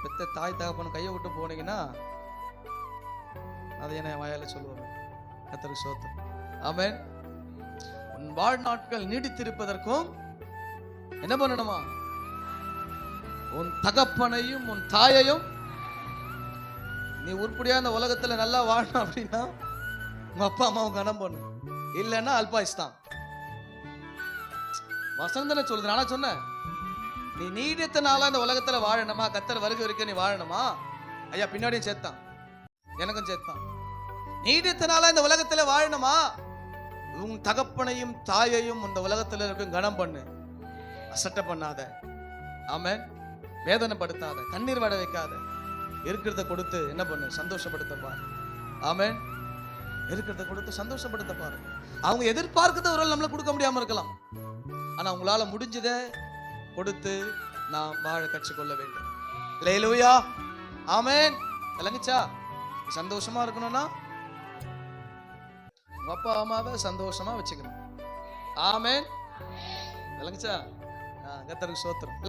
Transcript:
பெத்த தாய் தகப்பன் கையை விட்டு போனீங்கன்னா அதை என்ன வாயால சொல்லுவாங்க. கர்த்தருக்கு ஸ்தோத்திரம். ஆமென். உன் வாழ்நாட்கள் நீடித்திருப்பதற்கும் என்ன பண்ணணுமா? உன் தகப்பனையும் உன் தாயையும். நீ உருப்படியா இந்த உலகத்துல நல்லா வாழணும் அப்படின்னா உங்க அப்பா அம்மாவும் கனம் பண்ணு, இல்லைன்னா அல்பாயுஸ் தான். வசனம் தானே சொல்லுது. நானா சொன்னேன், நீ நீடித்த நாளா இந்த உலகத்துல வாழணுமா, கர்த்தர் வருகை வரைக்கும் நீ வாழணுமா? ஐயா பின்னாடியும் சேர்த்தான், எனக்கும் சேர்த்தான். நீடித்த நாளா இந்த உலகத்துல வாழணுமா, உன் தகப்பனையும் தாயையும் இந்த உலகத்துல இருக்கும் கனம் பண்ணு. அசட்டை பண்ணாத, ஆமென். வேதனைப்படுத்தாத, கண்ணீர் வட வைக்காத. இருக்கிறத கொடுத்து என்ன பண்ணு, சந்தோஷப்படுத்த பாரு. ஆமென். இருக்கிறத கொடுத்து சந்தோஷப்படுத்த பாரு. அவங்க எதிர்பார்க்கிறத ஒரு நம்மள கொடுக்க முடியாம இருக்கலாம், ஆனா உங்களால முடிஞ்சதை கொடுத்து நாம் வாழ கற்றுக்கொள்ள வேண்டும். அல்லேலூயா, ஆமென். விளங்குச்சா? சந்தோஷமா இருக்கணும்னா உங்க அப்பா அம்மாவை சந்தோஷமா வச்சுக்கணும். ஆமென். விளங்குச்சா? கர்த்தருக்கு ஸ்தோத்திரம்.